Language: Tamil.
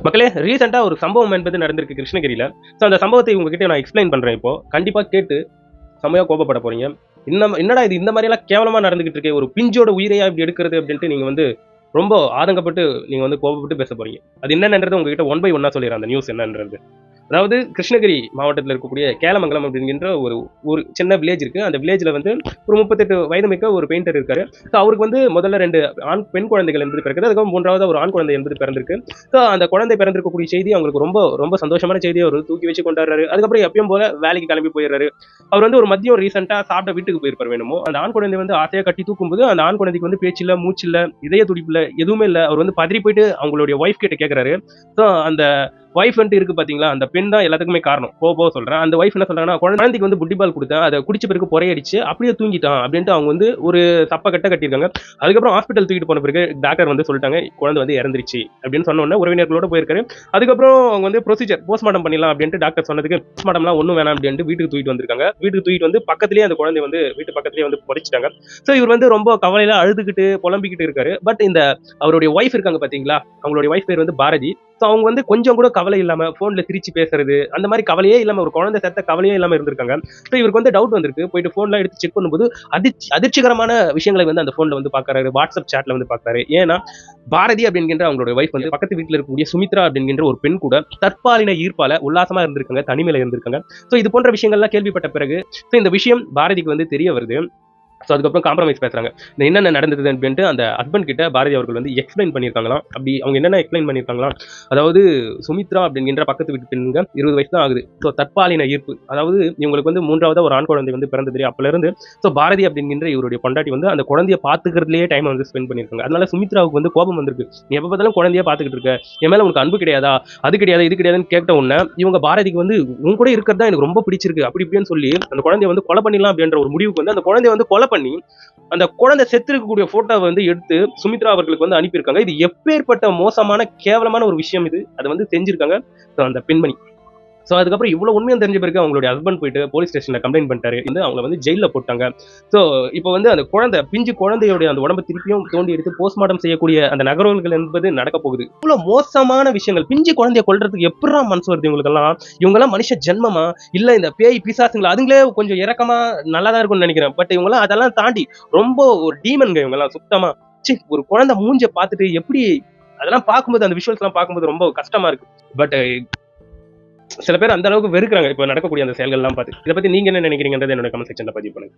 மக்களே ரீசெண்டா ஒரு சம்பவம் என்பது நடந்திருக்கு கிருஷ்ணகிரியில. ஸோ அந்த சம்பவத்தை உங்ககிட்ட நான் எக்ஸ்பிளைன் பண்றேன் இப்போ. கண்டிப்பா கேட்டு செம்மையா கோபப்பட போறீங்க. என்னடா இது இந்த மாதிரியெல்லாம் கேவலமா நடந்துகிட்டு இருக்கே, ஒரு பிஞ்சோட உயிரையா இப்படி எடுக்கிறது அப்படின்ட்டு நீங்க வந்து ரொம்ப ஆதங்கப்பட்டு நீங்க வந்து கோபப்பட்டு பேச போறீங்க. அது என்னன்றது உங்ககிட்ட ஒன் பை ஒன்னா சொல்லிடுறேன் அந்த நியூஸ் என்னன்றது. அதாவது கிருஷ்ணகிரி மாவட்டத்தில் இருக்கக்கூடிய கேலமங்கலம் அப்படிங்கிற ஒரு ஒரு சின்ன வில்லேஜ் இருக்கு. அந்த வில்லேஜ்ல வந்து ஒரு 38 வயது மிக்க ஒரு பெயிண்டர் இருக்காரு. ஸோ அவருக்கு வந்து முதல்ல 2 பெண் குழந்தைகள் என்பது பிறக்குது. அதுக்கப்புறம் 3வது ஒரு ஆண் குழந்தை என்பது பிறந்திருக்கு. ஸோ அந்த குழந்தை பிறந்திருக்கக்கூடிய செய்தி அவங்களுக்கு ரொம்ப ரொம்ப சந்தோஷமான செய்தியை அவர் தூக்கி வச்சு கொண்டாடுறாரு. அதுக்கப்புறம் எப்பயும் போல வேலைக்கு கிளம்பி போயிடுறாரு. அவர் வந்து ஒரு மதியம் ரீசெண்டா சாப்பிட்ட வீட்டுக்கு போயிருப்பார் வேணுமோ. அந்த ஆண் குழந்தை வந்து ஆசையா கட்டி தூக்கும்போது அந்த ஆண் குழந்தைக்கு வந்து பேச்சு இல்ல, மூச்சு இல்ல, இதய துடிப்பு இல்ல, எதுவுமே இல்ல. அவர் வந்து பதறி போயிட்டு அவங்களுடைய ஒய்ஃப் கிட்ட கேட்கிறாரு. ஸோ அந்த ஒய்ஃப் வந்துட்டு இருக்கு பாத்தீங்களா, அந்த பெண் தான் எல்லாத்துக்குமே காரணம். போக சொல்றேன். அந்த ஒய்ஃப் என்ன சொல்றாங்கன்னா, குழந்தைக்கு வந்து புட்டி பால் கொடுத்தேன், அதை குடிச்ச பிறகு பொறையடிச்சு அப்படியே தூங்கிட்டான் அப்படின்ட்டு அவங்க வந்து ஒரு தப்ப கட்ட கட்டியிருக்காங்க. அதுக்கப்புறம் ஹாஸ்பிட்டல் தூக்கிட்டு போன பிறகு டாக்டர் வந்து சொல்லிட்டாங்க குழந்தை வந்து இறந்துருச்சு அப்படின்னு சொன்ன உடனே உறவினர்களோட போயிருக்காரு. அதுக்கப்புறம் அவங்க வந்து ப்ரொசீஜர் போஸ்ட்மார்ட்டம் பண்ணிடலாம் அப்படின்ட்டு டாக்டர் சொன்னதுக்கு போஸ்ட்மார்ட்டம்லாம் ஒன்றும் வேணாம் அப்படின்ட்டு வீட்டுக்கு தூக்கிட்டு வந்திருக்காங்க. வீட்டுக்கு தூக்கிட்டு வந்து பக்கத்துலேயே அந்த குழந்தை வந்து வீட்டு பக்கத்துலேயே வந்து புதைச்சிட்டாங்க. ஸோ இவர் வந்து ரொம்ப கவலையில அழுதுகிட்டு புலம்பிக்கிட்டு இருக்காரு. பட் இந்த அவருடைய ஒய்ஃப் இருக்காங்க பாத்தீங்களா, அவங்களுடைய ஒய்ஃப் பேர் வந்து பாரதி. ஸோ அவங்க வந்து கொஞ்சம் கூட கவலை இல்லாம போன்ல சிரிச்சு பேசுறது அந்த மாதிரி கவலையே இல்லாம ஒரு குழந்தை செத்த கவலையே இல்லாம இருந்திருக்காங்க. ஸோ இவருக்கு வந்து டவுட் வந்திருக்கு. போயிட்டு போன்லாம் எடுத்து செக் பண்ணும்போது அதிர்ச்சிகரமான விஷயங்களை வந்து அந்த போன்ல வந்து பாக்குறாரு. வாட்ஸ்அப் சாட்ல வந்து பாக்குறாரு. ஏன்னா பாரதி அப்படிங்கிற அவங்களுடைய ஒய்ஃப் வந்து பக்கத்து வீட்டில் இருக்கக்கூடிய சுமித்ரா அப்படிங்கிற ஒரு பெண் கூட தற்பாலின ஈர்ப்பால உல்லாசமா இருந்திருக்காங்க, தனிமையில இருந்திருக்காங்க. ஸோ இது போன்ற விஷயங்கள்லாம் கேள்விப்பட்ட பிறகு இந்த விஷயம் பாரதிக்கு வந்து தெரிய வருது. ஸோ அதுக்கப்புறம் காம்ப்ரமைஸ் பேசுறாங்க. இந்த என்னென்ன நடந்தது அப்படின்ட்டு அந்த ஹஸ்பண்ட் கிட்ட பாரதி அவர்கள் வந்து எக்ஸ்பிளைன் பண்ணியிருக்காங்களாம். அப்படி அவங்க என்னென்ன எக்ஸ்பிளைன் பண்ணியிருக்காங்களாம், அதாவது சுமித்ரா அப்படிங்கிற பக்கத்து வீட்டு பெண்ணுங்க 20 வயசு தான் ஆகுது. ஸோ தற்பாலின ஈர்ப்பு, அதாவது இவங்களுக்கு வந்து 3வது ஒரு ஆண் குழந்தை வந்து பிறந்தது. அப்பல இருந்து ஸோ பாரதி அப்படிங்கிற இவருடைய பொண்டாட்டி வந்து அந்த குழந்தைய பாத்துக்கிறதுலேயே டைம் வந்து ஸ்பெண்ட் பண்ணியிருக்காங்க. அதனால சுமித்ராவுக்கு வந்து கோபம் வந்திருக்கு. நீ எப்ப பார்த்தாலும் குழந்தைய பாத்துக்கிட்டு இருக்க, என் மேல உனக்கு அன்பு கிடையாதா, அது கிடையாது இது கிடையாதுன்னு கேட்ட உடனே இவங்க பாரதிக்கு வந்து உன் கூட இருக்கிறது தான் எனக்கு ரொம்ப பிடிச்சிருக்கு அப்படி இப்படின்னு சொல்லி அந்த குழந்தைய வந்து கொலை பண்ணிடலாம் அப்படின்ற ஒரு முடிவுக்கு வந்து அந்த குழந்தைய வந்து கொலை பண்ணி அந்த குழந்தை செத்து இருக்கக்கூடிய போட்டோவை வந்து எடுத்து சுமித்ரா அவர்களுக்கு வந்து அனுப்பியிருக்காங்க. இது எப்பேற்பட்ட மோசமான கேவலமான ஒரு விஷயம் இது. அதை வந்து செஞ்சிருக்காங்க அந்த பெண்மணி. ஸோ அதுக்கப்புறம் இவ்வளவு உண்மையும் தெரிஞ்ச பிறகு அவங்களுடைய ஹஸ்பண்ட் போயிட்டு போலீஸ் ஸ்டேஷன்ல கம்ப்ளைண்ட் பண்ணிட்டாரு. வந்து அவங்களை வந்து ஜெயில போட்டாங்க. ஸோ இப்போ வந்து அந்த குழந்தை பிஞ்சு குழந்தையோட அந்த உடம்பை திருப்பியும் தோண்டி எடுத்து போஸ்ட்மார்ட்டம் செய்யக்கூடிய அந்த நகர்வுகள் என்பது நடக்க போகுது. இவ்வளவு மோசமான விஷயங்கள், பிஞ்சு குழந்தைய கொல்றதுக்கு எப்படா மனசு வருது இவங்களுக்கெல்லாம்? இவங்கெல்லாம் மனுஷ ஜென்மமா இல்ல இந்த பேய் பிசாசுங்களா? அதுங்களே கொஞ்சம் இறக்கமா நல்லாதான் இருக்கும்னு நினைக்கிறேன். பட் இவங்கெல்லாம் அதெல்லாம் தாண்டி ரொம்ப ஒரு டீமன்ங்க இவங்கெல்லாம் சுத்தமா. ஒரு குழந்தை மூஞ்ச பார்த்துட்டு எப்படி அதெல்லாம் பார்க்கும்போது அந்த விஷுவல்ஸ் எல்லாம் பார்க்கும்போது ரொம்ப கஷ்டமா இருக்கு. பட் சில பேர் அந்த அளவுக்கு வெறுக்கிறாங்க இப்ப நடக்கக்கூடிய அந்த செயல்கள் எல்லாம் பார்த்து. இதை பத்தி நீங்க என்ன நினைக்கிறீங்கன்றது என்னோட கமெண்ட் செக்ஷன்ல பதிவு பண்ணுங்க.